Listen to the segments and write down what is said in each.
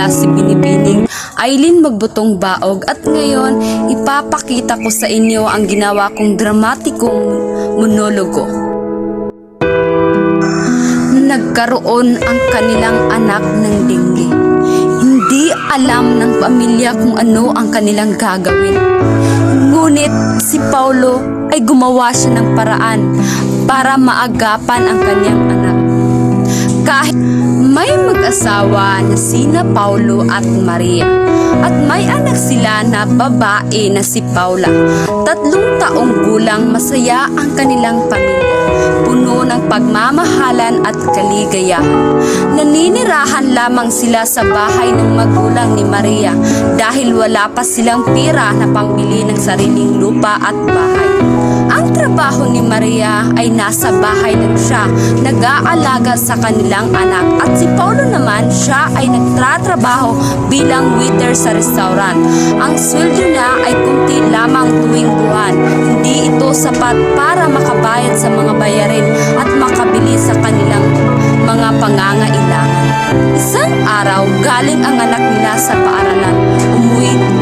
pala si Binibining Aileen Magbutong Baog at ngayon ipapakita ko sa inyo ang ginawa kong dramatikong monologo. Nagkaroon ang kanilang anak ng dengue. Hindi alam ng pamilya kung ano ang kanilang gagawin. Ngunit si Paulo ay gumawa siya ng paraan para maagapan ang kanyang anak. Kahit may mag-asawa na sina Paulo at Maria at may anak sila na babae na si Paula. 3 taong gulang, masaya ang kanilang pamilya, puno ng pagmamahalan at kaligayahan. Naninirahan lamang sila sa bahay ng magulang ni Maria dahil wala pa silang pera na pambili ng sariling lupa at bahay. Ang trabaho ni Maria ay nasa bahay lang siya, nag-aalaga sa kanilang anak, at si Paulo naman, siya ay nagtatrabaho bilang waiter sa restaurant. Ang sweldo niya ay kunti lamang tuwing buwan. Hindi ito sapat para makabayad sa mga bayarin at makabili sa kanilang mga pangangailangan. Isang araw, galing ang anak nila sa paaralan.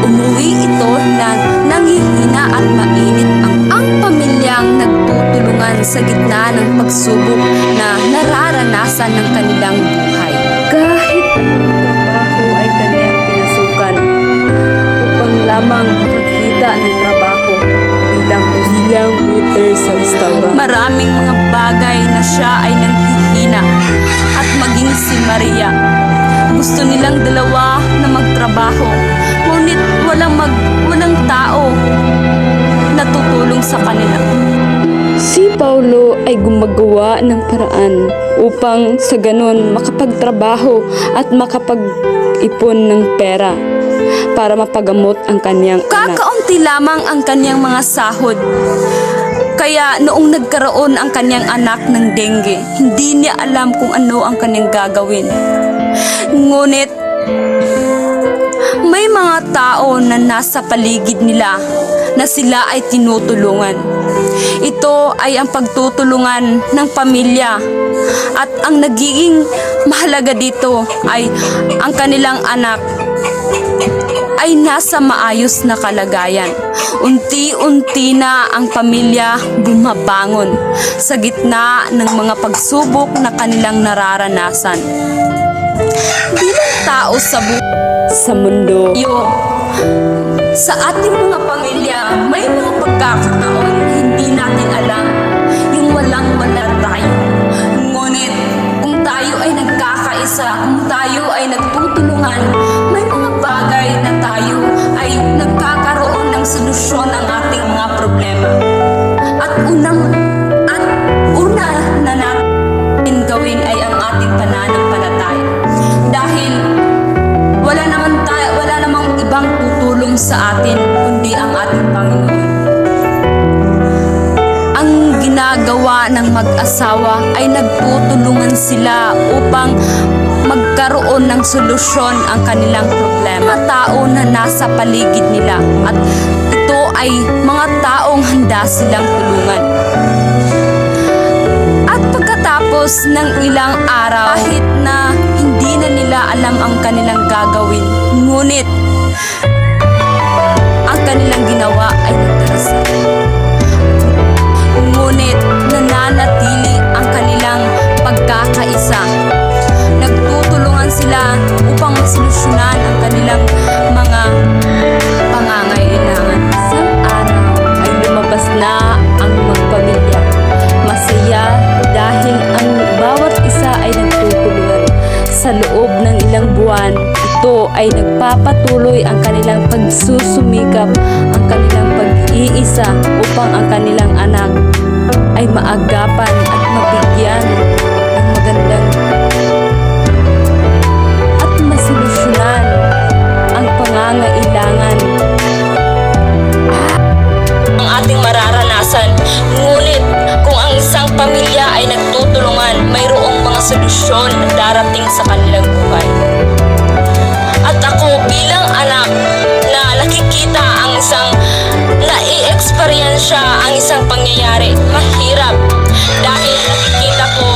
Umuwi ito na nanghihina at mainit ang pamilyang nagtutulungan sa gitna ng pagsubok na nararanasan ng kanilang buhay. Kahit ang trabaho ay kanyang pinasukan upang lamang makakita ng trabaho bilang waiter sa restaurant. Maraming mga bagay na siya ay nanghihina, at maging si Maria. Gusto nilang dalawa na magtrabaho, ngunit walang tao na tutulong sa kanila. Si Paulo ay gumagawa ng paraan upang sa ganun makapagtrabaho at makapag-ipon ng pera para mapagamot ang kanyang anak. Kakaunti lamang ang kanyang mga sahod. Kaya noong nagkaroon ang kanyang anak ng dengue, hindi niya alam kung ano ang kanyang gagawin. Ngunit may mga tao na nasa paligid nila na sila ay tinutulungan. Ito ay ang pagtutulungan ng pamilya, at ang nagiging mahalaga dito ay ang kanilang anak ay nasa maayos na kalagayan. Unti-unti na ang pamilya bumabangon sa gitna ng mga pagsubok na kanilang nararanasan. Bilang tao sa mundo, sa ating mga pamilya, may mga pagkakataon hindi natin alam yung walang-wala tayo. Ngunit kung tayo ay nagkakaisa, kung tayo ay nagtutulungan, may mga bagay na tayo ay nagkakaroon ng solusyon ng ating mga problema. At una na natin gawin ay ang ating pananampalataya. Dahil wala namang ibang tutulong sa atin kundi ang ating Panginoon. Ang ginagawa ng mag-asawa ay nagtutulungan sila upang magkaroon ng solusyon ang kanilang problema. Tao na nasa paligid nila, at ito ay mga taong handa silang tulungan. At pagkatapos ng ilang araw, kahit na hindi na nila alam ang kanilang gagawin, ngunit ang kanilang ginawa ay nagdarasal. Ngunit nananatili ang kanilang pagkakaisa. Nagtutulungan sila upang masolusyonan ang kanilang mga pangangailangan. Isang araw ay lumabas na ang magpamilya. Masaya dahil ang bawat isa ay nagtutulungan. Sa loob ng ilang buwan, ito ay nagpapatuloy ang kanilang pagsusumikap, ang kanilang pag-iisa upang ang kanilang anak ay maagapan at mabigyan ng magandang at masolusyonan ang pangangailangan ang ating mararanasan. Ngunit kung ang isang pamilya ay nagtutulungan, mayroong mga solusyon na darating sa kanilang buhay. At ako bilang anak na nakikita ang isang nai-experiensya ang isang pangyayari, mahirap dahil nakikita ko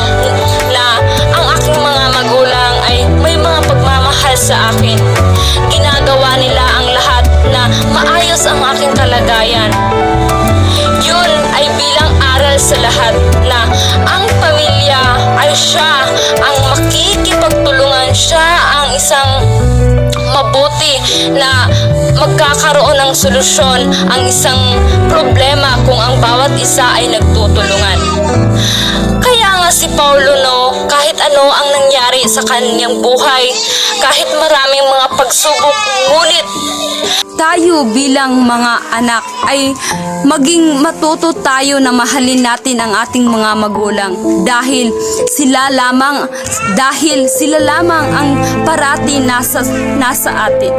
na ang aking mga magulang ay may mga pagmamahal sa akin. kalagayan. Yun ay bilang aral sa lahat na ang pamilya ay siya ang makikipagtulungan, siya ang isang mabuti na magkakaroon ng solusyon ang isang problema kung ang bawat isa ay nagtutulungan. Kaya nga si Paulo, no, kahit ano ang nangyari sa kanyang buhay, kahit maraming mga pagsubok, ngunit tayo bilang mga anak ay maging matuto tayo na mahalin natin ang ating mga magulang dahil sila lamang ang parati nasa atin.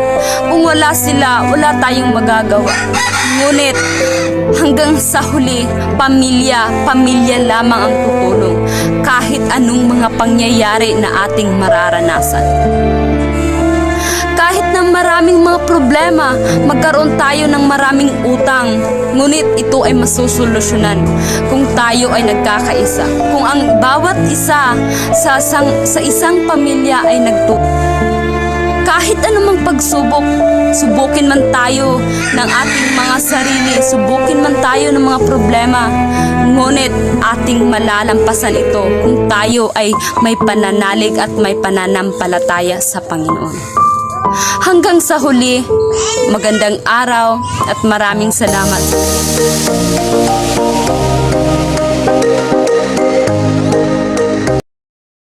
Kung wala sila, wala tayong magagawa. Ngunit hanggang sa huli, pamilya lamang ang tutulong kahit anong mga pangyayari na ating mararanasan. Kahit na maraming mga problema, magkaroon tayo ng maraming utang, ngunit ito ay masusolusyonan kung tayo ay nagkakaisa. Kung ang bawat isa sa isang pamilya ay kahit anumang pagsubok, subukin man tayo ng ating mga sarili, subukin man tayo ng mga problema, ngunit ating malalampasan ito kung tayo ay may pananalig at may pananampalataya sa Panginoon. Hanggang sa huli, magandang araw at maraming salamat.